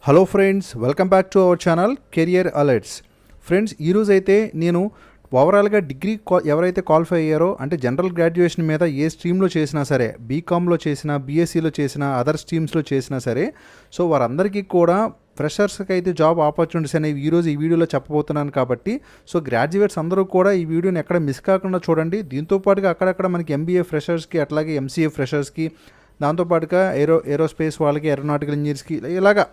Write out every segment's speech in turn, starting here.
Hello friends, welcome back to our channel career alerts. Friends, ఈరోజు అయితే నేను ఓవరాల్గా డిగ్రీ ఎవరైతే క్వాలిఫై అయ్యారో అంటే జనరల్ గ్రాడ్యుయేషన్ మీద ఏ స్ట్రీమ్లో చేసినా సరే, బీకామ్లో చేసినా, బీఎస్సీలో చేసినా, అదర్ స్ట్రీమ్స్లో చేసినా సరే, సో వారందరికీ కూడా ఫ్రెషర్స్కి అయితే జాబ్ ఆపర్చునిటీస్ అనేవి ఈరోజు ఈ వీడియోలో చెప్పబోతున్నాను. కాబట్టి సో గ్రాడ్యుయేట్స్ అందరూ కూడా ఈ వీడియోని ఎక్కడ మిస్ కాకుండా చూడండి. దీంతోపాటుగా అక్కడక్కడ మనకి ఎంబీఏ ఫ్రెషర్స్కి, అట్లాగే ఎంసీఏ ఫ్రెషర్స్కి, దాంతోపాటుగా ఏరోస్పేస్ వాళ్ళకి, ఏరోనాటికల్ ఇంజనీర్స్కి ఇలాగా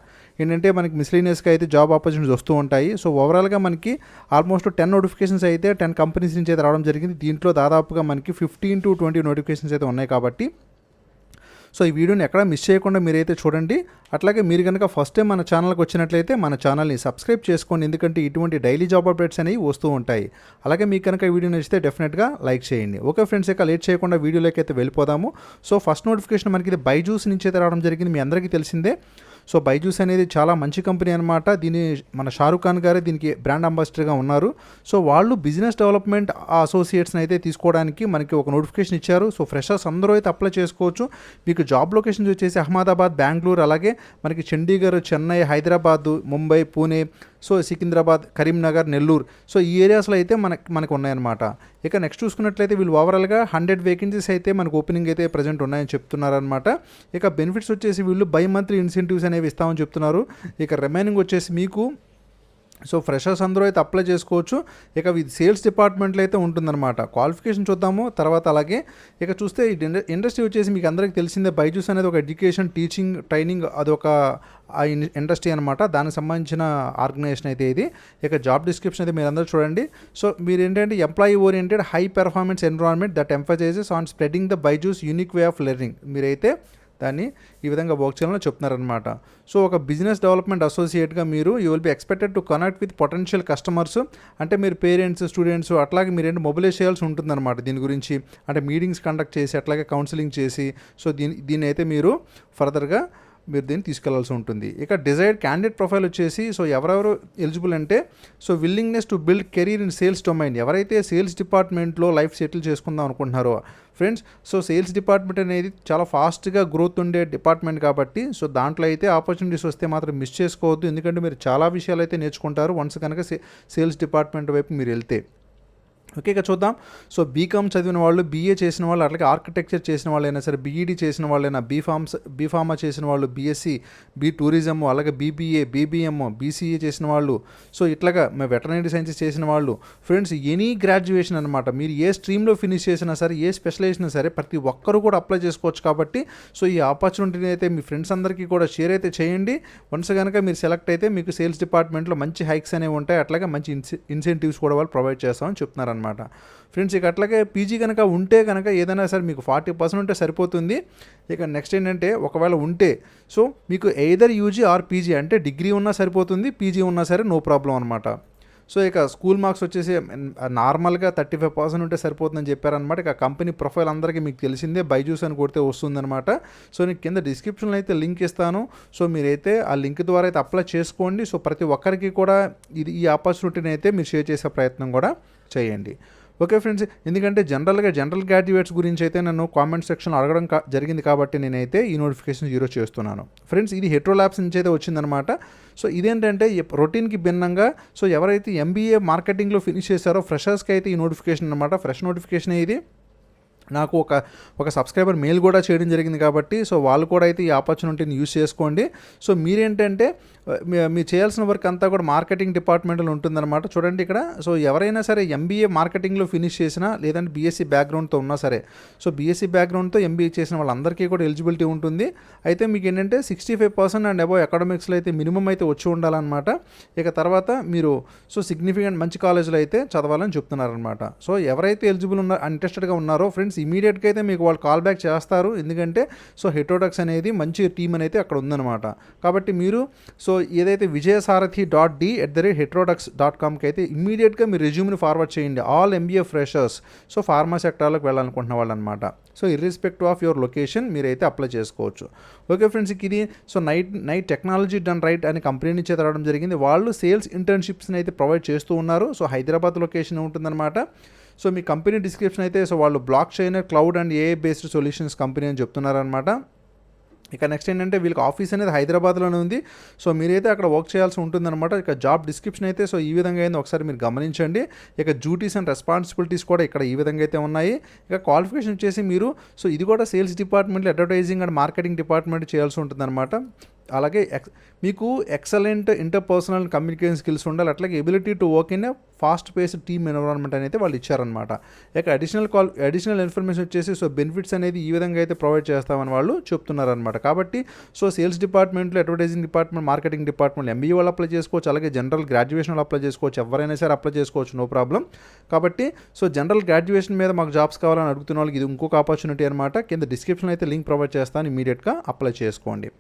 ఏంటంటే మనకి మిస్లీనియస్గా అయితే జాబ్ ఆపర్చునిటీస్ వస్తూ ఉంటాయి. సో ఓవరాల్గా మనకి ఆల్మోస్ట్ 10 నోటిఫికేషన్స్ అయితే 10 కంపెనీస్ నుంచి అయితే రావడం జరిగింది. దీంట్లో దాదాపుగా మనకి 15 to 20 నోటిఫికేషన్స్ అయితే ఉన్నాయి. కాబట్టి సో ఈ వీడియోని ఎక్కడ మిస్ చేయకుండా మీరైతే చూడండి. అట్లాగే మీరు కనుక ఫస్ట్ టైం మన ఛానల్కి వచ్చినట్లయితే మన ఛానల్ని సబ్స్క్రైబ్ చేసుకోండి, ఎందుకంటే ఇటువంటి డైలీ జాబ్ అప్డేట్స్ అనేవి వస్తూ ఉంటాయి. అలాగే మీకు కనుక ఈ వీడియో నచ్చితే డెఫినెట్గా లైక్ చేయండి. ఓకే ఫ్రెండ్స్, ఇక లేట్ చేయకుండా వీడియోలోకి అయితే వెళ్ళిపోదాము. సో ఫస్ట్ నోటిఫికేషన్ మనకి ఇది బైజూస్ నుంచి అయితే రావడం జరిగింది, మీ అందరికీ తెలిసిందే. సో బైజూస్ అనేది చాలా మంచి కంపెనీ అనమాట. దీని మన షారుఖ్ ఖాన్ గారే దీనికి బ్రాండ్ అంబాసిడర్గా ఉన్నారు. సో వాళ్ళు బిజినెస్ డెవలప్మెంట్ అసోసియేట్స్ని అయితే తీసుకోవడానికి మనకి ఒక నోటిఫికేషన్ ఇచ్చారు. సో ఫ్రెషర్స్ అందరూ అయితే అప్లై చేసుకోవచ్చు. మీకు జాబ్ లొకేషన్స్ వచ్చేసి అహ్మదాబాద్, బెంగళూరు, అలాగే మనకి చండీగఢ్, చెన్నై, హైదరాబాద్, ముంబై, పూణే, సో సికింద్రాబాద్, కరీంనగర్, నెల్లూరు, సో ఈ ఏరియాస్లో అయితే మనకు ఉన్నాయన్నమాట. ఇక నెక్స్ట్ చూసుకున్నట్లయితే వీళ్ళు ఓవరాల్గా 100 వేకెన్సీస్ అయితే మనకు ఓపెనింగ్ అయితే ప్రజెంట్ ఉన్నాయని చెప్తున్నారనమాట. ఇక బెనిఫిట్స్ వచ్చేసి వీళ్ళు బై మంత్లీ ఇన్సెంటివ్స్ అనేవి ఇస్తామని చెప్తున్నారు. ఇక రిమైనింగ్ వచ్చేసి మీకు సో ఫ్రెషర్స్ అందరూ అయితే అప్లై చేసుకోవచ్చు. ఇక ఇది సేల్స్ డిపార్ట్మెంట్లో అయితే ఉంటుందన్నమాట. క్వాలిఫికేషన్ చూద్దాము తర్వాత. అలాగే ఇక చూస్తే ఈ ఇండస్ట్రీ వచ్చేసి మీకు అందరికీ తెలిసిందే, బైజూస్ అనేది ఒక ఎడ్యుకేషన్, టీచింగ్, ట్రైనింగ్ అదొక ఇండస్ట్రీ అనమాట. దానికి సంబంధించిన ఆర్గనైజేషన్ అయితే ఇది. ఇక జాబ్ డిస్క్రిప్షన్ అయితే మీరు అందరూ చూడండి. సో మీరు ఏంటంటే employee oriented high performance environment that emphasises on spreading the Byju's unique way of learning, మీరైతే దాన్ని ఈ విధంగా వర్క్ చేయాలని చెప్తున్నారనమాట. సో ఒక బిజినెస్ డెవలప్మెంట్ అసోసియేట్గా మీరు you will be expected to connect with potential customers. అంటే మీరు పేరెంట్స్, స్టూడెంట్స్, అట్లాగే మీరు ఏంటి మొబిలైజ్ చేయాల్సి ఉంటుందన్నమాట. దీని గురించి అంటే మీటింగ్స్ కండక్ట్ చేసి, అట్లాగే కౌన్సిలింగ్ చేసి, సో దీన్ని అయితే మీరు ఫర్దర్గా మీరు దీన్ని తీసుకెళ్లాల్సి ఉంటుంది. ఇక డిజైర్డ్ క్యాండిడేట్ ప్రొఫైల్ వచ్చేసి సో ఎవరెవరు ఎలిజిబుల్ అంటే so willingness to build career in sales domain, ఎవరైతే సేల్స్ డిపార్ట్మెంట్లో లైఫ్ సెటిల్ చేసుకుందాం అనుకుంటున్నారో ఫ్రెండ్స్. సో సేల్స్ డిపార్ట్మెంట్ అనేది చాలా ఫాస్ట్గా గ్రోత్ ఉండే డిపార్ట్మెంట్ కాబట్టి సో దాంట్లో అయితే ఆపర్చునిటీస్ వస్తే మాత్రం మిస్ చేసుకోవద్దు, ఎందుకంటే మీరు చాలా విషయాలు అయితే నేర్చుకుంటారు వన్స్ కనుక సేల్స్ డిపార్ట్మెంట్ వైపు మీరు వెళ్తే. ఓకే, ఇక చూద్దాం. సో బీకామ్ చదివిన వాళ్ళు, బీఏ చేసిన వాళ్ళు, అట్లాగే ఆర్కిటెక్చర్ చేసిన వాళ్ళైనా సరే, బీఈడీ చేసిన వాళ్ళైనా, బీఫార్మా చేసిన వాళ్ళు, బీఎస్సీ, టూరిజం, అలాగే బీబీఏ, బీబీఎం, బీసీఏ చేసిన వాళ్ళు, సో ఇట్లాగా వెటర్నరీ సైన్సెస్ చేసిన వాళ్ళు ఫ్రెండ్స్, ఎనీ గ్రాడ్యుయేషన్ అనమాట. మీరు ఏ స్ట్రీమ్లో ఫినిష్ చేసినా సరే, ఏ స్పెషలైజేషన్ సరే, ప్రతి ఒక్కరు కూడా అప్లై చేసుకోవచ్చు. కాబట్టి సో ఈ ఆపర్చునిటీని అయితే మీ ఫ్రెండ్స్ అందరికీ కూడా షేర్ అయితే చేయండి. వన్స్ కనుక మీరు సెలెక్ట్ అయితే మీకు సేల్స్ డిపార్ట్మెంట్లో మంచి హైక్స్ అనేవి ఉంటాయి, అట్లాగే మంచి ఇన్సెంటివ్స్ కూడా వాళ్ళు ప్రొవైడ్ చేస్తామని చెప్తున్నారు అనమాట. ఫ్రెండ్స్, ఇక అట్లాగే పీజీ కనుక ఉంటే కనుక ఏదైనా సరే మీకు 40% ఉంటే సరిపోతుంది. ఇక నెక్స్ట్ ఏంటంటే ఒకవేళ ఉంటే సో మీకు ఎయిదర్ యూజీ ఆర్ పీజీ, అంటే డిగ్రీ ఉన్నా సరిపోతుంది, పీజీ ఉన్నా సరే నో ప్రాబ్లం అనమాట. సో ఇక స్కూల్ మార్క్స్ వచ్చేసి నార్మల్గా 35% ఉంటే సరిపోతుందని చెప్పారనమాట. ఇక కంపెనీ ప్రొఫైల్ అందరికీ మీకు తెలిసిందే, బైజూస్ అని కొడితే వస్తుందన్నమాట. సో నేను కింద డిస్క్రిప్షన్లో అయితే లింక్ ఇస్తాను. సో మీరైతే ఆ లింక్ ద్వారా అయితే అప్లై చేసుకోండి. సో ప్రతి ఒక్కరికి కూడా ఈ ఆపర్చునిటీని అయితే మీరు షేర్ చేసే ప్రయత్నం కూడా చేయండి. ఓకే ఫ్రెండ్స్, ఎందుకంటే జనరల్ గ్రాడ్యుయేట్స్ గురించి అయితే నన్ను కామెంట్ సెక్షన్లో అడగడం జరిగింది, కాబట్టి నేనైతే ఈ నోటిఫికేషన్ జీరో చేస్తున్నాను. ఫ్రెండ్స్, ఇది హెట్రో ల్యాబ్స్ నుంచి అయితే వచ్చిందనమాట. సో ఇదేంటంటే రొటీన్కి భిన్నంగా సో ఎవరైతే ఎంబీఏ మార్కెటింగ్లో ఫినిష్ చేశారో ఫ్రెషర్స్కి అయితే ఈ నోటిఫికేషన్ అనమాట. ఫ్రెష్ నోటిఫికేషన్ ఇది. నాకు ఒక సబ్స్క్రైబర్ మెయిల్ కూడా చేయడం జరిగింది, కాబట్టి సో వాళ్ళు కూడా అయితే ఈ ఆపర్చునిటీని యూజ్ చేసుకోండి. సో మీరేంటంటే మీరు చేయాల్సిన వర్క్ అంతా కూడా మార్కెటింగ్ డిపార్ట్మెంట్లో ఉంటుందన్నమాట. చూడండి ఇక్కడ, సో ఎవరైనా సరే ఎంబీఏ మార్కెటింగ్లో ఫినిష్ చేసినా, లేదంటే బీఎస్సీ బ్యాక్గ్రౌండ్తో ఉన్నా సరే, సో బీఎస్సీ బ్యాక్గ్రౌండ్తో ఎంబీఏ చేసిన వాళ్ళందరికీ కూడా ఎలిజిబిలిటీ ఉంటుంది. అయితే మీకు ఏంటంటే 65% అండ్ అబౌవ్ అకాడమిక్స్లో అయితే మినిమం అయితే వచ్చి ఉండాలన్నమాట. ఇక తర్వాత మీరు సో సిగ్నిఫికెంట్ మంచి కాలేజ్లో అయితే చదవాలని చెప్తున్నారనమాట. సో ఎవరైతే ఎలిజిబుల్ ఇంట్రెస్టెడ్గా ఉన్నారో ఫ్రెండ్స్, ఇమీడియట్గా అయితే మీకు వాళ్ళు కాల్ బ్యాక్ చేస్తారు, ఎందుకంటే సో హెట్రోడక్స్ అనేది మంచి టీమ్ అనేది అక్కడ ఉందన్నమాట. కాబట్టి మీరు సో ఏదైతే vijayasarathi.d@heterodox.com అయితే ఇమ్మీడియట్గా మీరు రెజ్యూమ్ని ఫార్వర్డ్ చేయండి. All MBA freshers, so pharma సెక్టార్లోకి వెళ్ళాలనుకుంటున్న వాళ్ళు అనమాట. So irrespective of your location మీరైతే అప్లై చేసుకోవచ్చు. ఓకే ఫ్రెండ్స్, ఇది so night technology done right అనే కంపెనీ నుంచి రావడం జరిగింది. వాళ్ళు సేల్స్ ఇంటర్న్షిప్స్ని అయితే ప్రొవైడ్ చేస్తూ ఉన్నారు. సో హైదరాబాద్ లొకేషన్ ఉంటుందన్నమాట. సో మీ కంపెనీ డిస్క్రిప్షన్ అయితే సో వాళ్ళు block chain, cloud and AI based solutions company అని చెప్తున్నారనమాట. ఇక నెక్స్ట్ ఏంటంటే వీళ్ళకి ఆఫీస్ అనేది హైదరాబాద్లోనే ఉంది. సో మీరైతే అక్కడ వర్క్ చేయాల్సి ఉంటుందన్నమాట. ఇక జాబ్ డిస్క్రిప్షన్ అయితే సో ఈ విధంగా అయింది, ఒకసారి మీరు గమనించండి. ఇక డ్యూటీస్ అండ్ రెస్పాన్సిబిలిటీస్ కూడా ఇక్కడ ఈ విధంగా అయితే ఉన్నాయి. ఇక క్వాలిఫికేషన్ వచ్చేసి మీరు సో ఇది కూడా సేల్స్ డిపార్ట్మెంట్లో అడ్వర్టైజింగ్ అండ్ మార్కెటింగ్ డిపార్ట్మెంట్ చేయాల్సి ఉంటుందన్నమాట. అలాగే మీకు ఎక్సలెంట్ ఇంటర్పర్సనల్ కమ్యూనికేషన్ స్కిల్స్ ఉండాలి, అట్లాగే ability to work in a fast paced team environment అనేది వాళ్ళు ఇచ్చారనమాట. ఇక అడిషనల్ ఇన్ఫర్మేషన్ వచ్చేసి సో బెనిఫిట్స్ అనేది ఈ విధంగా అయితే ప్రొవైడ్ చేస్తామని వాళ్ళు చెప్తున్నారనమాట. కాబట్టి సో సేల్స్ డిపార్ట్మెంట్లో, advertising department, marketing department MBA వాళ్ళు అప్లై చేసుకోవచ్చు, అలాగే జనరల్ గ్రాడ్యుయేషన్ వాళ్ళు అప్లై చేసుకోవచ్చు, ఎవరైనా సరే అప్లై చేసుకోవచ్చు, నో ప్రాబ్లం. కాబట్టి సో జనరల్ గ్రాడ్యుయేషన్ మీద మాకు జాబ్స్ కావాలని అడుగుతున్న వాళ్ళకి ఇది ఇంకొక ఆపర్చునిటీ అనమాట. కింద డిస్క్రిప్షన్ అయితే లింక్ ప్రొవైడ్ చేస్తాను, ఇమీడియట్గా అప్లై చేసుకోండి.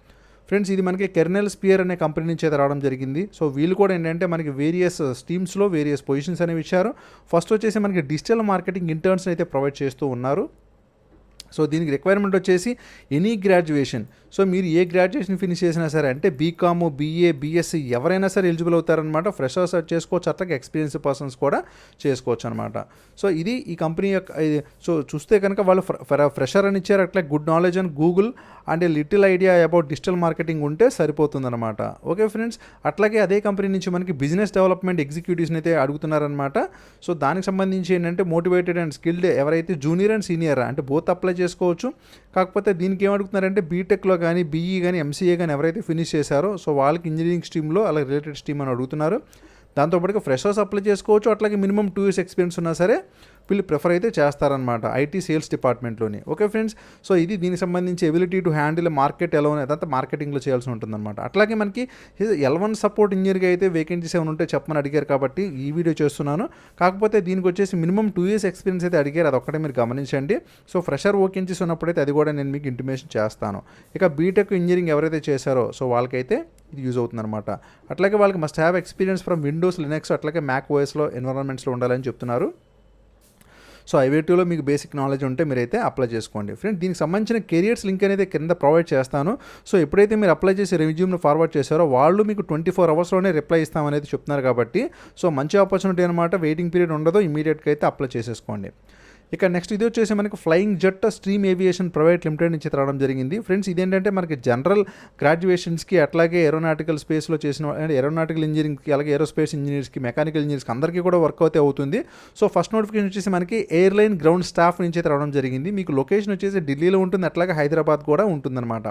ఫ్రెండ్స్, ఇది మనకి కెర్నెల్ స్పియర్ అనే కంపెనీ నుంచి అయితే రావడం జరిగింది. సో వీళ్ళు కూడా ఏంటంటే మనకి వేరియస్ స్ట్రీమ్స్లో వేరియస్ పొజిషన్స్ అనేవి ఇచ్చారు. ఫస్ట్ వచ్చేసి మనకి డిజిటల్ మార్కెటింగ్ ఇంటర్న్స్ అయితే ప్రొవైడ్ చేస్తూ ఉన్నారు. సో దీనికి రిక్వైర్మెంట్ వచ్చేసి ఎనీ గ్రాడ్యుయేషన్. సో మీరు ఏ గ్రాడ్యుయేషన్ ఫినిష్ చేసినా సరే, అంటే బీకామ్, బీఏ, బీఎస్సీ ఎవరైనా సరే ఎలిజిబుల్ అవుతారనమాట. ఫ్రెషర్స్ చేసుకోవచ్చు, అట్లాగే ఎక్స్పీరియన్స్ పర్సన్స్ కూడా చేసుకోవచ్చు అనమాట. సో ఇది ఈ కంపెనీ యొక్క సో చూస్తే కనుక వాళ్ళు ఫ్రెషర్ అని ఇచ్చారు, అట్లా good knowledge and Google and little idea about digital marketing ఉంటే సరిపోతుందన్నమాట. ఓకే ఫ్రెండ్స్, అట్లాగే అదే కంపెనీ నుంచి మనకి బిజినెస్ డెవలప్మెంట్ ఎగ్జిక్యూటివ్స్ని అయితే అడుగుతున్నారనమాట. సో దానికి సంబంధించి ఏంటంటే మోటివేటెడ్ అండ్ స్కిల్డ్ ఎవరైతే జూనియర్ అండ్ సీనియర్ అంటే బోత్ అప్లై చేసుకోవచ్చు. కాకపోతే దీనికి ఏమడుగుతున్నారంటే బీటెక్లో కానీ, బీఈ కానీ, ఎంసీఏ కానీ ఎవరైతే ఫినిష్ చేశారో సో వాళ్ళకి ఇంజనీరింగ్ స్ట్రీమ్లో అలాగే రిలేటెడ్ స్ట్రీమ్ అని అడుగుతున్నారు. దాంతోపాటుగా ఫ్రెషర్స్ అప్లై చేసుకోవచ్చు, అట్లాగే మినిమం 2 years ఎక్స్పీరియన్స్ ఉన్నా సరే వీళ్ళు ప్రిఫర్ అయితే చేస్తారనమాట ఐటీ సేల్స్ డిపార్ట్మెంట్లోని. ఓకే ఫ్రెండ్స్, సో ఇది దీనికి సంబంధించి ఎబిలిటీ టు హ్యాండిల్ మార్కెట్ ఎలా అదంతా మార్కెటింగ్లో చేయాల్సి ఉంటుందన్నమాట. అట్లాగే మనకి L1 సపోర్ట్ ఇంజనీర్గా అయితే వేకెన్సీస్ ఏమైనా ఉంటే చెప్పమని అడిగారు కాబట్టి ఈ వీడియో చేస్తున్నాను. కాకపోతే దీనికి వచ్చేసి మినిమం 2 years ఎక్స్పీరియన్స్ అయితే అడిగారు, అదొక్కటే మీరు గమనించండి. సో ఫ్రెషర్ వేకెన్సీస్ ఉన్నప్పుడైతే అది కూడా నేను మీకు ఇంటిమేషన్ చేస్తాను. ఇక బీటెక్ ఇంజనీరింగ్ ఎవరైతే చేశారో సో వాళ్ళకైతే ఇది యూజ్ అవుతుందన్నమాట. అట్లాగే వాళ్ళకి must have experience from Windows, Linux, అట్లాగే మ్యాక్ ఓఎస్లో ఎన్విరాన్మెంట్స్లో ఉండాలని చెప్తున్నారు. సో ఐవేటీలో మీకు బేసిక్ నాలెడ్జ్ ఉంటే మీరైతే అప్లై చేసుకోండి. ఫ్రెండ్, దీనికి సంబంధించిన కెరియర్స్ లింక్ అనేది కింద ప్రొవైడ్ చేస్తాను. సో ఎప్పుడైతే మీరు అప్లై చేసి రెజ్యూమ్ను ఫార్వర్డ్ చేశారో వాళ్ళు మీకు 24 hours రిప్లై ఇస్తామనేది చెప్తున్నారు కాబట్టి సో మంచి ఆపర్చునిటీ అనమాట. వెయిటింగ్ పీరియడ్ ఉండదు, ఇమీడియట్గా అయితే అప్లై చేసేసుకోండి. ఇక నెక్స్ట్ ఇది వచ్చేసి మనకి flying jet stream aviation private limited నుంచి రావడం జరిగింది. ఫ్రెండ్స్, ఇదేంటంటే మనకి జనరల్ గ్రాడ్యుయేషన్స్కి, అట్లాగే ఏరోనాటికల్ స్పేస్లో చేసిన ఏరోనాటికల్ ఇంజనీరింగ్కి, అలాగే ఏరోస్పేస్ ఇంజనీర్స్కి, మెకానికల్ ఇంజనీర్స్కి అందరికీ కూడా వర్క్ అయితే అవుతుంది. సో ఫస్ట్ నోటిఫికేషన్ వచ్చేసి మనకి ఎయిర్లైన్ గ్రౌండ్ స్టాఫ్ నుంచి అయితే రావడం జరిగింది. మీకు లొకేషన్ వచ్చేసి ఢిల్లీలో ఉంటుంది, అట్లాగే హైదరాబాద్ కూడా ఉంటుందన్నమాట.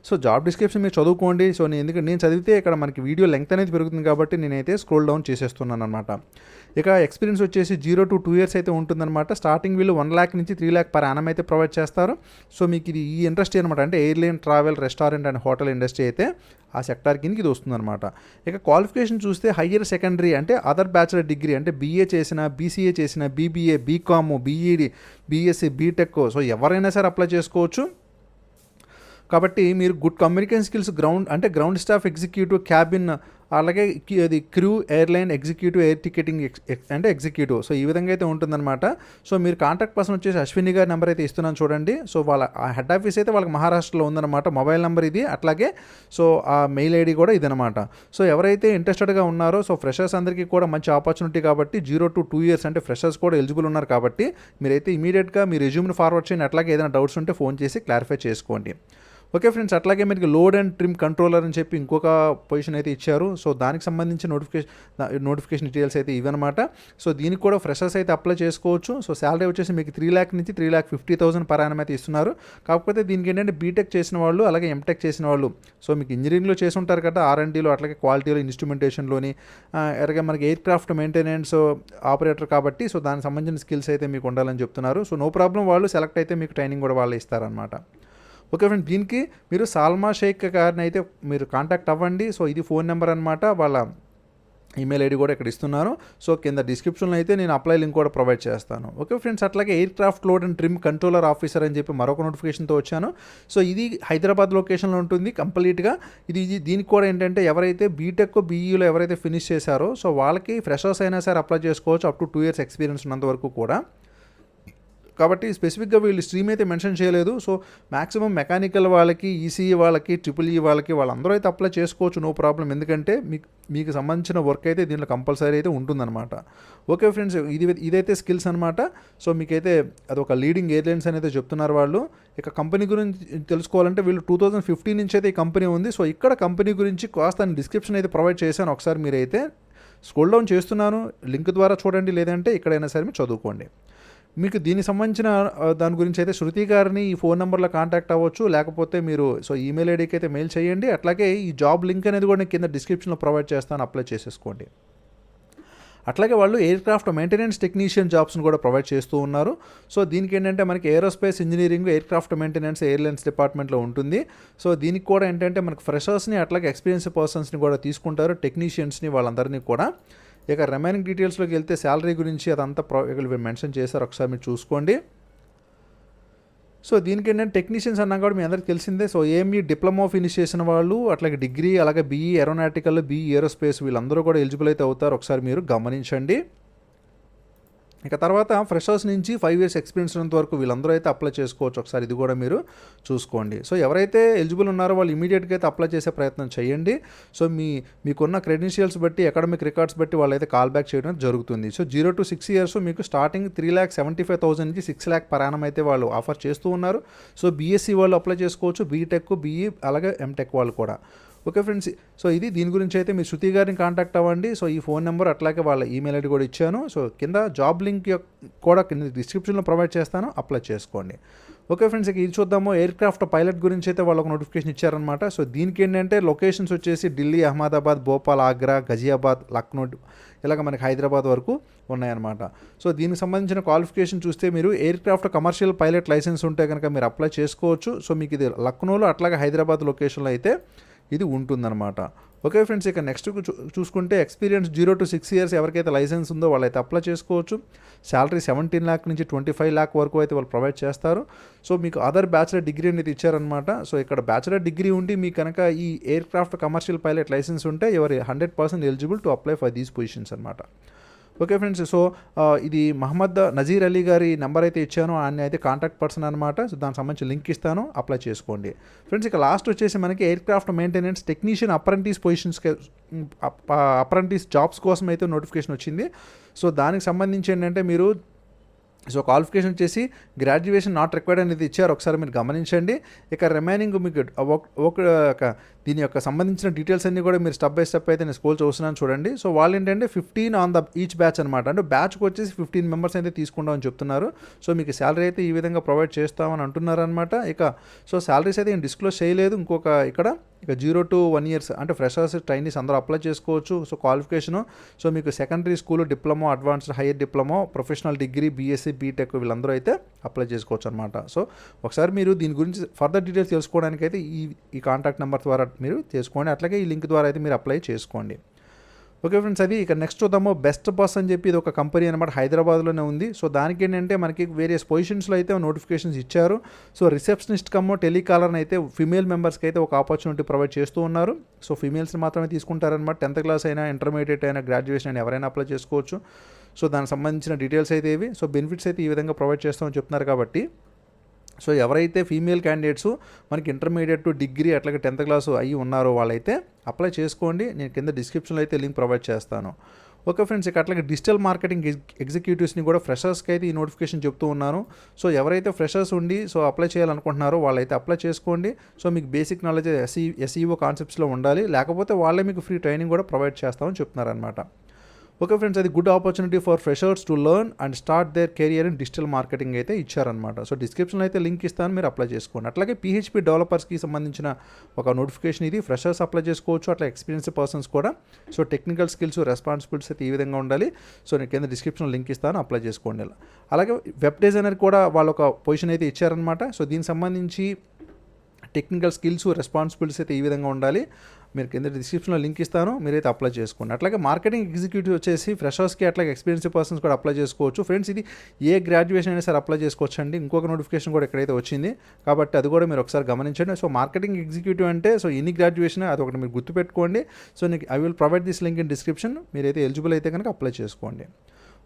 సో జాబ్ డిస్క్రిప్షన్ మీరు చదువుకోండి. సో ఎందుకంటే నేను చదివితే ఇక్కడ మనకి వీడియో లెంగ్త్ అనేది పెరుగుతుంది కాబట్టి నేనైతే స్క్రోల్ డౌన్ చేసేస్తున్నాను అనమాట. ఇక ఎక్స్పీరియన్స్ వచ్చేసి 0 to 2 years అయితే ఉంటుందన్నమాట. స్టార్టింగ్ వీళ్ళు 1 lakh నుంచి 3 lakh per annum అయితే ప్రొవైడ్ చేస్తారు. సో మీకు ఇది ఈ ఇండస్ట్రీ అనమాట, అంటే airline, travel, restaurant and hotel industry అయితే ఆ సెక్టార్ కిందకి ఇది వస్తుందన్నమాట. ఇక క్వాలిఫికేషన్ చూస్తే హయ్యర్ సెకండరీ అంటే అదర్ బ్యాచులర్ డిగ్రీ అంటే బీఏ చేసిన, బీసీఏ చేసిన, BBA, BCom, BEd, BSc, BTech so ఎవరైనా సరే అప్లై చేసుకోవచ్చు. కాబట్టి మీరు good communication skills, ground staff executive, cabin, అలాగే అది crew, airline executive, air ticketing అంటే ఎగ్జిక్యూటివ్ సో ఈ విధంగా అయితే ఉంటుందన్నమాట. సో మీరు కాంటాక్ట్ పర్సన్ వచ్చేసి అశ్విని గారి నెంబర్ అయితే ఇస్తున్నాను చూడండి. సో వాళ్ళ హెడ్ ఆఫీస్ అయితే వాళ్ళకి మహారాష్ట్రలో ఉందన్నమాట. మొబైల్ నెంబర్ ఇది, అట్లాగే సో ఆ మెయిల్ ఐడి కూడా ఇదనమాట. సో ఎవరైతే ఇంట్రెస్టెడ్గా ఉన్నారో సో ఫ్రెషర్స్ అందరికీ కూడా మంచి ఆపర్చునిటీ కాబట్టి 0 to 2 years అంటే ఫ్రెషర్స్ కూడా ఎలిజిబుల్ ఉన్నారు కాబట్టి మీరైతే ఇమీడియట్గా మీ రెజ్యూమ్ని ఫార్వర్డ్ చేయండి. అట్లాగే ఏదైనా డౌట్స్ ఉంటే ఫోన్ చేసి క్లారిఫై చేసుకోండి. ఓకే ఫ్రెండ్స్, అట్లాగే మీకు లోడ్ అండ్ ట్రిమ్ కంట్రోలర్ అని చెప్పి ఇంకొక పొజిషన్ అయితే ఇచ్చారు. సో దానికి సంబంధించి నోటిఫికేషన్ డీటెయిల్స్ అయితే ఇవన్నమాట. సో దీనికి కూడా ఫ్రెషర్స్ అయితే అప్లై చేసుకోవచ్చు. సో శాలరీ వచ్చేసి మీకు 3 lakh నుంచి 3,50,000 per annum అయితే ఇస్తున్నారు. కాకపోతే దీనికి ఏంటంటే బీటెక్ చేసిన వాళ్ళు, అలాగే ఎంటెక్ చేసిన వాళ్ళు సో మీకు ఇంజనీరింగ్లో చేసి ఉంటారు కదా, R&Dలో, అట్లాగే క్వాలిటీలో, ఇన్స్ట్రుమెంటేషన్లోని, అలాగే మనకి ఎయిర్ క్రాఫ్ట్ మెయింటెనెన్స్ ఆపరేటర్ కాబట్టి సో దానికి సంబంధించిన స్కిల్స్ అయితే మీకు ఉండాలని చెప్తున్నారు. సో నో ప్రాబ్లం, వాళ్ళు సెలెక్ట్ అయితే మీకు ట్రైనింగ్ కూడా వాళ్ళు ఇస్తారనమాట. ఓకే ఫ్రెండ్, దీనికి మీరు సాల్మా షేక్ గారిని అయితే మీరు కాంటాక్ట్ అవ్వండి. సో ఇది ఫోన్ నెంబర్ అనమాట, వాళ్ళ ఈమెయిల్ ఐడి కూడా ఇక్కడ ఇస్తున్నాను. సో కింద డిస్క్రిప్షన్లో అయితే నేను అప్లై లింక్ కూడా ప్రొవైడ్ చేస్తాను. ఓకే ఫ్రెండ్స్, అట్లాగే air craft load and trim controller officer అని చెప్పి మరొక నోటిఫికేషన్తో వచ్చాను. సో ఇది హైదరాబాద్ లొకేషన్లో ఉంటుంది కంప్లీట్గా. దీనికి కూడా ఏంటంటే ఎవరైతే బీటెక్, బీఈలో ఎవరైతే ఫినిష్ చేశారో సో వాళ్ళకి ఫ్రెషర్స్ అయినా సరే అప్లై చేసుకోవచ్చు. అప్ to 2 years ఎక్స్పీరియన్స్ ఉన్నంత వరకు కూడా. కాబట్టి స్పెసిఫిక్గా వీళ్ళు స్ట్రీమ్ అయితే మెన్షన్ చేయలేదు. సో మ్యాక్సిమం మెకానికల్ వాళ్ళకి, ఈసీఈ వాళ్ళకి, ట్రిపుల్ ఈ వాళ్ళకి వాళ్ళందరూ అయితే అప్లై చేసుకోవచ్చు, నో ప్రాబ్లం. ఎందుకంటే మీకు సంబంధించిన వర్క్ అయితే దీంట్లో కంపల్సరీ అయితే ఉంటుందన్నమాట. ఓకే ఫ్రెండ్స్, ఇదైతే స్కిల్స్ అనమాట. సో మీకైతే అదొక లీడింగ్ ఎయిర్లైన్స్ అనేది చెప్తున్నారు వాళ్ళు. ఇక కంపెనీ గురించి తెలుసుకోవాలంటే వీళ్ళు 2015 నుంచి అయితే ఈ కంపెనీ ఉంది. సో ఇక్కడ కంపెనీ గురించి కాస్త డిస్క్రిప్షన్ అయితే ప్రొవైడ్ చేశాను, ఒకసారి మీరైతే స్క్రోల్ డౌన్ చేస్తున్నాను, లింక్ ద్వారా చూడండి, లేదంటే ఇక్కడైనా సరే మీరు చదువుకోండి. మీకు దీనికి సంబంధించిన దాని గురించి అయితే శృతి గారిని ఈ ఫోన్ నెంబర్లో కాంటాక్ట్ అవ్వచ్చు, లేకపోతే మీరు ఈమెయిల్ ఐడికి అయితే మెయిల్ చేయండి. అట్లాగే ఈ జాబ్ లింక్ అనేది కూడా నేను కింద డిస్క్రిప్షన్లో ప్రొవైడ్ చేస్తాను, అప్లై చేసేసుకోండి. అట్లాగే వాళ్ళు ఎయిర్ క్రాఫ్ట్ మెయింటెనెన్స్ టెక్నీషియన్ జాబ్స్ని కూడా ప్రొవైడ్ చేస్తూ ఉన్నారు. సో దీనికి ఏంటంటే మనకి aerospace engineering, air craft maintenance, airlines డిపార్ట్మెంట్లో ఉంటుంది. సో దీనికి కూడా ఏంటంటే మనకి ఫ్రెషర్స్ని అట్లాగే ఎక్స్పీరియన్స్ పర్సన్స్ని కూడా తీసుకుంటారు, టెక్నీషియన్స్ని వాళ్ళందరినీ కూడా. ఇక రిమైనింగ్ డీటెయిల్స్లోకి వెళ్తే శాలరీ గురించి అదంతా మెన్షన్ చేశారు, ఒకసారి మీరు చూసుకోండి. సో దీనికి ఏంటంటే టెక్నీషియన్స్ అన్నా కూడా మీ అందరికీ తెలిసిందే. సో ఏఎంఈ డిప్లొమా ఫినిష్ చేసిన వాళ్ళు, అట్లాగే డిగ్రీ, అలాగే బీఈ ఏరోనాటికల్, బీఈ ఏరోస్పేస్ వీళ్ళందరూ కూడా ఎలిజిబుల్ అయితే అవుతారు, ఒకసారి మీరు గమనించండి. ఇక తర్వాత ఫ్రెషర్స్ నుంచి 5 years ఎక్స్పీరియన్స్ ఉన్నంత వరకు వీళ్ళందరూ అయితే అప్లై చేసుకోవచ్చు, ఒకసారి ఇది కూడా మీరు చూసుకోండి. సో ఎవరైతే ఎలిజిబుల్ ఉన్నారో వాళ్ళు ఇమీడియట్గా అయితే అప్లై చేసే ప్రయత్నం చేయండి. సో మీకున్న క్రెడెన్షియల్స్ బట్టి, అకాడమిక్ రికార్డ్స్ బట్టి వాళ్ళైతే కాల్ బ్యాక్ చేయడం జరుగుతుంది. సో 0 to 6 years మీకు స్టార్టింగ్ 3,75,000 నుంచి 6 lakh per annum అయితే వాళ్ళు ఆఫర్ చేస్తూ ఉన్నారు. సో బీఎస్సీ వాళ్ళు అప్లై చేసుకోవచ్చు, బీటెక్, బీఈ, అలాగే ఎంటెక్ వాళ్ళు కూడా. ఓకే ఫ్రెండ్స్, సో ఇది దీని గురించి అయితే మీరు శృతి గారిని కాంటాక్ట్ అవ్వండి. సో ఈ ఫోన్ నెంబర్ అట్లాగే వాళ్ళ ఈమెయిల్ ఐడి కూడా ఇచ్చాను. సో కింద జాబ్ లింక్ కూడా కింద డిస్క్రిప్షన్లో ప్రొవైడ్ చేస్తాను, అప్లై చేసుకోండి. ఓకే ఫ్రెండ్స్, ఇక ఇది చూద్దాము. ఎయిర్ క్రాఫ్ట్ పైలట్ గురించి అయితే వాళ్ళకు నోటిఫికేషన్ ఇచ్చారనమాట. సో దీనికి ఏంటంటే లొకేషన్స్ వచ్చేసి ఢిల్లీ, అహ్మదాబాద్, భోపాల్, ఆగ్రా, గజియాబాద్, లక్నో, ఇలాగ మనకి హైదరాబాద్ వరకు ఉన్నాయన్నమాట. సో దీనికి సంబంధించిన క్వాలిఫికేషన్ చూస్తే మీరు aircraft commercial pilot licence ఉంటే కనుక మీరు అప్లై చేసుకోవచ్చు. సో మీకు ఇది లక్నోలో అట్లాగే హైదరాబాద్ లొకేషన్లో అయితే ఇది ఉంటుందన్నమాట. ఓకే ఫ్రెండ్స్, ఇక నెక్స్ట్ చూసుకుంటే ఎక్స్పీరియన్స్ 0 to 6 years ఎవరికైతే లైసెన్స్ ఉందో వాళ్ళైతే అప్లై చేసుకోవచ్చు. శాలరీ 17 lakh నుంచి 25 lakh వరకు అయితే వాళ్ళు ప్రొవైడ్ చేస్తారు. సో మీకు అదర్ బ్యాచిలర్ డిగ్రీ అనేది ఇచ్చారనమాట. సో ఇక్కడ బ్యాచిలర్ డిగ్రీ ఉండి మీకు కనుక ఈ aircraft commercial pilot licence ఉంటే ఎవరి 100% eligible to apply for these positions అనమాట. ఓకే ఫ్రెండ్స్, సో ఇది మహమ్మద్ నజీర్ అలీ గారి నెంబర్ అయితే ఇచ్చాను, ఆయన అయితే కాంటాక్ట్ పర్సన్ అనమాట. సో దానికి సంబంధించి లింక్ ఇస్తాను, అప్లై చేసుకోండి. ఫ్రెండ్స్, ఇక లాస్ట్ వచ్చేసి మనకి aircraft maintenance technician apprentice పొజిషన్స్కి అప్రెంటిస్ జాబ్స్ కోసం అయితే నోటిఫికేషన్ వచ్చింది. సో దానికి సంబంధించి ఏంటంటే మీరు క్వాలిఫికేషన్ వచ్చేసి గ్రాడ్యుయేషన్ నాట్ రిక్వైర్డ్ అనేది ఇచ్చారు, ఒకసారి మీరు గమనించండి. ఇక రిమైనింగ్ మీకు దీని యొక్క సంబంధించిన డీటెయిల్స్ అన్నీ కూడా మీరు స్టెప్ బై స్టెప్ అయితే నేను స్కూల్ చూస్తున్నాను, చూడండి. సో వాళ్ళు ఏంటంటే 15 on ఈచ్ బ్యాచ్ అనమాట. అంటే బ్యాచ్కి వచ్చేసి 15 members అయితే తీసుకుంటామని చెప్తున్నారు. సో మీకు శాలరీ అయితే ఈ విధంగా ప్రొవైడ్ చేస్తామని అంటున్నారు అనమాట. ఇక శాలరీస్ అయితే నేను డిస్క్లోజ్ చేయలేదు. ఇక 0 to 1 years అంటే ఫ్రెషర్స్, ట్రైనీస్ అందరూ అప్లై చేసుకోవచ్చు. సో క్వాలిఫికేషను మీకు secondary school, diploma, advanced, higher diploma, professional degree, BSc, BTech వీళ్ళందరూ అయితే అప్లై చేసుకోవచ్చు అనమాట. సో ఒకసారి మీరు దీని గురించి ఫర్దర్ డీటెయిల్స్ తెలుసుకోవడానికి అయితే ఈ కాంటాక్ట్ నెంబర్ ద్వారా మీరు చేసుకోండి, అట్లాగే ఈ లింక్ ద్వారా అయితే మీరు అప్లై చేసుకోండి. ఓకే ఫ్రెండ్స్, అది ఇక నెక్స్ట్ చూద్దాము. బెస్ట్ బస్ అని చెప్పి ఇది ఒక కంపెనీ అనమాట, హైదరాబాద్లోనే ఉంది. సో దానికి ఏంటంటే మనకి వేరియస్ పొజిషన్స్లో అయితే నోటిఫికేషన్స్ ఇచ్చారు. సో రిసెప్షనిస్ట్ కమ్మో టెలికాలర్ని అయితే ఫిమేల్ మెంబర్స్కి అయితే ఒక ఆపర్చునిటీ ప్రొవైడ్ చేస్తూ ఉన్నారు. సో ఫీమేల్స్ని మాత్రమే తీసుకుంటారనమాట. 10th class అయినా, ఇంటర్మీడియట్ అయినా, గ్రాడ్యుయేషన్ అయినా ఎవరైనా అప్లై చేసుకోవచ్చు. సో దానికి సంబంధించిన డీటెయిల్స్ అయితే ఇవి. సో బెనిఫిట్స్ అయితే ఈ విధంగా ప్రొవైడ్ చేస్తామని చెప్తున్నారు కాబట్టి సో ఎవరైతే ఫీమేల్ క్యాండిడేట్స్ మనకి ఇంటర్మీడియట్, డిగ్రీ అట్లాగే 10th class అయ్యి ఉన్నారో వాళ్ళైతే అప్లై చేసుకోండి. నేను కింద డిస్క్రిప్షన్లో అయితే లింక్ ప్రొవైడ్ చేస్తాను. ఓకే ఫ్రెండ్స్, ఇక అట్లాగే డిజిటల్ మార్కెటింగ్ ఎగ్జిక్యూటివ్స్ని కూడా ఫ్రెషర్స్కి అయితే ఈ నోటిఫికేషన్ చెప్తూ ఉన్నాను. సో ఎవరైతే ఫ్రెషర్స్ ఉండి అప్లై చేయాలనుకుంటున్నారో వాళ్ళైతే అప్లై చేసుకోండి. సో మీకు బేసిక్ నాలెడ్జ్ ఎస్ఈఓ కాన్సెప్ట్స్లో ఉండాలి, లేకపోతే వాళ్ళే మీకు ఫ్రీ ట్రైనింగ్ కూడా ప్రొవైడ్ చేస్తామని చెప్తున్నారనమాట. ఓకే ఫ్రెండ్స్, అది good opportunity for freshers to learn and start their career in digital marketing అయితే ఇచ్చారనమాట. సో డిస్క్రిప్షన్లో అయితే లింక్ ఇస్తాను, మీరు అప్లై చేసుకోండి. అట్లాగే PHP డెవలపర్స్కి సంబంధించిన ఒక నోటిఫికేషన్ ఇది. ఫ్రెషర్స్ అప్లై చేసుకోవచ్చు, అట్లా ఎక్స్పీరియన్స్ పర్సన్స్ కూడా. సో టెక్నికల్ స్కిల్స్, రెస్పాన్సిబిలిటీస్ అయితే ఈ విధంగా ఉండాలి. సో నేను కింద డిస్క్రిప్షన్లో లింక్ ఇస్తాను, అప్లై చేసుకోండి. అలాగే వెబ్ డిజైనర్ కూడా వాళ్ళ ఒక పొజిషన్ అయితే ఇచ్చారనమాట. సో దీనికి సంబంధించి టెక్నికల్ స్కిల్స్, రెస్పాన్సిబిలిటీస్ అయితే ఈ విధంగా ఉండాలి. మీరు కింద డిస్క్రిప్షన్లో లింక్ ఇస్తాను, మీరైతే అప్లై చేసుకోండి. అట్లాగే మార్కెటింగ్ ఎగ్జిక్యూటివ్ వచ్చేసి ఫ్రెషర్స్కి అట్లాగే ఎక్స్పీరియన్స్ పర్సన్స్ కూడా అప్లై చేసుకోవచ్చు. ఫ్రెండ్స్, ఇది ఏ గ్రాడ్యుయేషన్ అయినా సరే అప్లై చేసుకోవచ్చు అండి. ఇంకొక నోటిఫికేషన్ కూడా ఎక్కడైతే వచ్చింది కాబట్టి అది కూడా మీరు ఒకసారి గమనించండి. సో మార్కెటింగ్ ఎగ్జిక్యూటివ్ అంటే ఎనీ గ్రాడ్యుయేషన్ అది ఒకటి మీరు గుర్తుపెట్టుకోండి. So I will provide this link in description. మీరైతే ఎలిజిబుల్ అయితే కనుక అప్లై చేసుకోండి.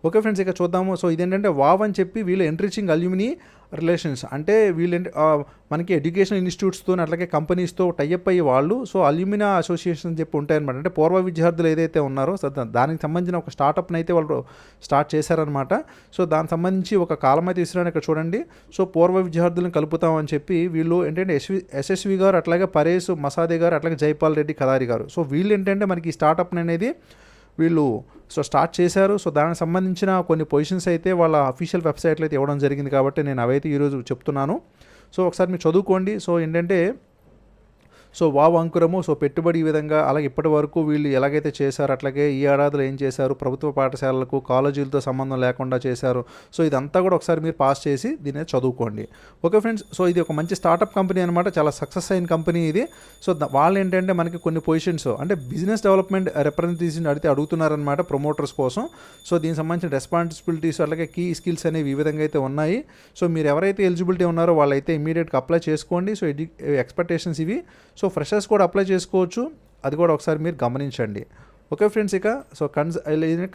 ఓకే ఫ్రెండ్స్, ఇక చూద్దాము. సో ఇదేంటంటే వావ్ అని చెప్పి వీళ్ళు ఎంట్రిచింగ్ అల్యూమినీ రిలేషన్స్, అంటే వీళ్ళు మనకి ఎడ్యుకేషనల్ ఇన్స్టిట్యూట్స్తో అట్లాగే కంపెనీస్తో టైఅప్ అయ్యి వాళ్ళు సో అల్యూమినా అసోసియేషన్ చెప్పి ఉంటాయన్నమాట. అంటే పూర్వ విద్యార్థులు ఏదైతే ఉన్నారో సో దానికి సంబంధించిన ఒక స్టార్టప్ని అయితే వాళ్ళు స్టార్ట్ చేశారనమాట. సో దానికి సంబంధించి ఒక కాలం అయితే ఇస్తున్నాను ఇక్కడ చూడండి. సో పూర్వ విద్యార్థులను కలుపుతామని చెప్పి వీళ్ళు ఏంటంటే ఎస్ఎస్వి గారు, అట్లాగే పరేష్ మసాదే గారు, అట్లాగే జైపాల్ రెడ్డి కదారి గారు, సో వీళ్ళు ఏంటంటే మనకి ఈ స్టార్టప్ని అనేది వీళ్ళు సో స్టార్ట్ చేశారు. సో దానికి సంబంధించిన కొన్ని పొజిషన్స్ అయితే వాళ్ళ అఫీషియల్ వెబ్సైట్లో అయితే ఇవ్వడం జరిగింది, కాబట్టి నేను అవైతే ఈరోజు చెప్తున్నాను. సో ఒకసారి మీరు చదువుకోండి. సో ఏంటంటే సో వావ్ అంకురము సో పెట్టుబడి ఈ విధంగా, అలాగే ఇప్పటి వరకు వీళ్ళు ఎలాగైతే చేశారు, అట్లాగే ఈ ఏడాదిలో ఏం చేశారు, ప్రభుత్వ పాఠశాలలకు కాలేజీలతో సంబంధం లేకుండా చేశారు. సో ఇదంతా కూడా ఒకసారి మీరు పాస్ చేసి దీన్ని చదువుకోండి. ఓకే ఫ్రెండ్స్, సో ఇది ఒక మంచి స్టార్టప్ కంపెనీ అనమాట, చాలా సక్సెస్ అయిన కంపెనీ ఇది. సో వాళ్ళు ఏంటంటే మనకి కొన్ని పొజిషన్స్ అంటే బిజినెస్ డెవలప్మెంట్ రిప్రజెంటేటివ్స్ని అడుగుతున్నారనమాట ప్రమోటర్స్ కోసం. సో దీనికి సంబంధించిన రెస్పాన్సిబిలిటీస్ అలాగే కీ స్కిల్స్ అనేవి ఈ విధంగా అయితే ఉన్నాయి. సో మీరు ఎవరైతే ఎలిజిబిలిటీ ఉన్నారో వాళ్ళైతే ఇమీడియట్గా అప్లై చేసుకోండి. సో ఎక్స్పెక్టేషన్స్ ఇవి. సో ఫ్రెషర్స్ కూడా అప్లై చేసుకోవచ్చు, అది కూడా ఒకసారి మీరు గమనించండి. ఓకే ఫ్రెండ్స్, ఇక సో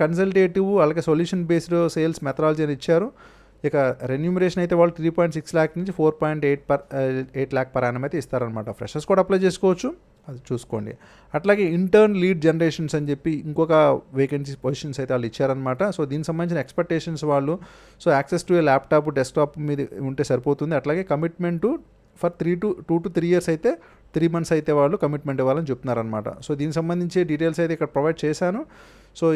కన్సల్టేటివ్ అలాగే సొల్యూషన్ బేస్డ్ సేల్స్ మెథడాలజీ అని ఇచ్చారు. ఇక రెన్యూమరేషన్ అయితే వాళ్ళు 3.6 lakh నుంచి 4.8 lakh per annum అయితే ఇస్తారనమాట. ఫ్రెషర్స్ కూడా అప్లై చేసుకోవచ్చు, అది చూసుకోండి. అట్లాగే ఇంటర్న్ లీడ్ జనరేషన్స్ అని చెప్పి ఇంకొక వేకెన్సీ పొజిషన్స్ అయితే వాళ్ళు ఇచ్చారనమాట. సో దీనికి సంబంధించిన ఎక్స్పెక్టేషన్స్ వాళ్ళు so access to laptop desktop మీద ఉంటే సరిపోతుంది. అట్లాగే కమిట్మెంట్ ఫర్ 2 to 3 years అయితే 3 months అయితే వాళ్ళు కమిట్మెంట్ ఇవ్వాలని చెప్తున్నారనమాట. సో దీనికి సంబంధించి డీటెయిల్స్ అయితే ఇక్కడ ప్రొవైడ్ చేశాను. సో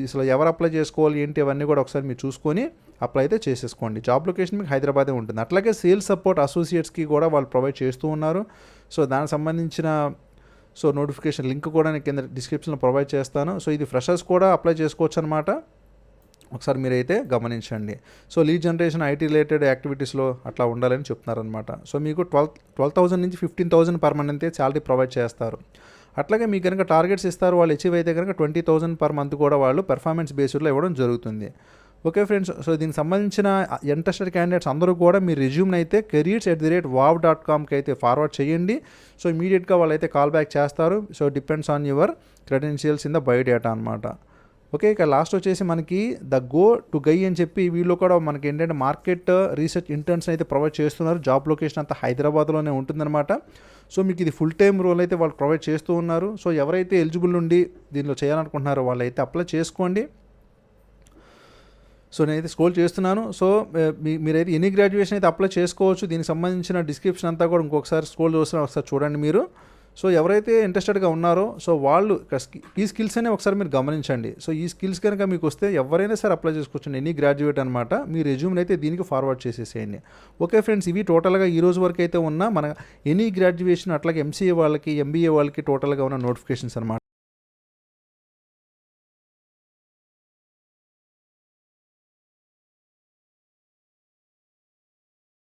అసలు ఎవరు అప్లై చేసుకోవాలి ఏంటి అవన్నీ కూడా ఒకసారి మీరు చూసుకొని అప్లై అయితే చేసేసుకోండి. జాబ్ లొకేషన్ మీకు హైదరాబాదే ఉంటుంది. అట్లాగే సేల్స్ సపోర్ట్ అసోసియేట్స్కి కూడా వాళ్ళు ప్రొవైడ్ చేస్తూ ఉన్నారు. సో దానికి సంబంధించిన సో నోటిఫికేషన్ లింక్ కూడా నేను కింద డిస్క్రిప్షన్లో ప్రొవైడ్ చేస్తాను. సో ఇది ఫ్రెషర్స్ కూడా అప్లై చేసుకోవచ్చు అనమాట, ఒకసారి మీరైతే గమనించండి. So lead generation IT related యాక్టివిటీస్లో అట్లా ఉండాలని చెప్తున్నారనమాట. సో మీకు 12,000 నుంచి 15,000 పర్ మంత్ అయితే శాలరీ ప్రొవైడ్ చేస్తారు. అట్లాగే మీకు కనుక టార్గెట్స్ ఇస్తారు, వాళ్ళు అచీవ్ అయితే కనుక 20,000 పర్ మంత్ కూడా వాళ్ళు పెర్ఫార్మెన్స్ బేస్డ్లో ఇవ్వడం జరుగుతుంది. ఓకే ఫ్రెండ్స్, సో దీనికి సంబంధించిన ఇంట్రెస్టెడ్ క్యాండిడేట్స్ అందరూ కూడా మీ రెజ్యూమ్ని అయితే careers@wav.comకి అయితే ఫార్వర్డ్ చేయండి. సో ఇమీడియట్గా వాళ్ళైతే కాల్ బ్యాక్ చేస్తారు. So depends on your credentials in the biodata అనమాట. ఓకే, ఇక లాస్ట్ వచ్చేసి మనకి ద గో టు గై అని చెప్పి వీళ్ళు కూడా మనకి ఏంటంటే మార్కెట్ రీసెర్చ్ ఇంటర్న్స్ అయితే ప్రొవైడ్ చేస్తున్నారు. జాబ్ లొకేషన్ అంతా హైదరాబాద్లోనే ఉంటుందన్నమాట. సో మీకు ఇది ఫుల్ టైం రోల్ అయితే వాళ్ళు ప్రొవైడ్ చేస్తూ ఉన్నారు. సో ఎవరైతే ఎలిజిబుల్ ఉండి దీనిలో చేయాలనుకుంటున్నారో వాళ్ళైతే అప్లై చేసుకోండి. సో నేనైతే స్క్రోల్ చేస్తున్నాను. సో మీరైతే ఎనీ గ్రాడ్యుయేషన్ అయితే అప్లై చేసుకోవచ్చు. దీనికి సంబంధించిన డిస్క్రిప్షన్ అంతా కూడా ఇంకొకసారి స్క్రోల్ చేస్తున్నా, ఒకసారి చూడండి మీరు. సో ఎవరైతే ఇంట్రెస్టెడ్గా ఉన్నారో సో వాళ్ళు ఈ స్కిల్స్ అనే ఒకసారి మీరు గమనించండి. సో ఈ స్కిల్స్ కనుక మీకు వస్తే ఎవరైనా సరే అప్లై చేసుకోవచ్చు, ఎనీ గ్రాడ్యుయేట్ అనమాట. మీ రెజ్యూమ్ని అయితే దీనికి ఫార్వర్డ్ చేసేసేయండి. ఓకే ఫ్రెండ్స్, ఇవి టోటల్గా ఈ రోజు వరకు అయితే ఉన్న మన ఎనీ గ్రాడ్యుయేషన్ అట్లాగే ఎంసీఏ వాళ్ళకి ఎంబీఏ వాళ్ళకి టోటల్గా ఉన్న నోటిఫికేషన్స్ అనమాట.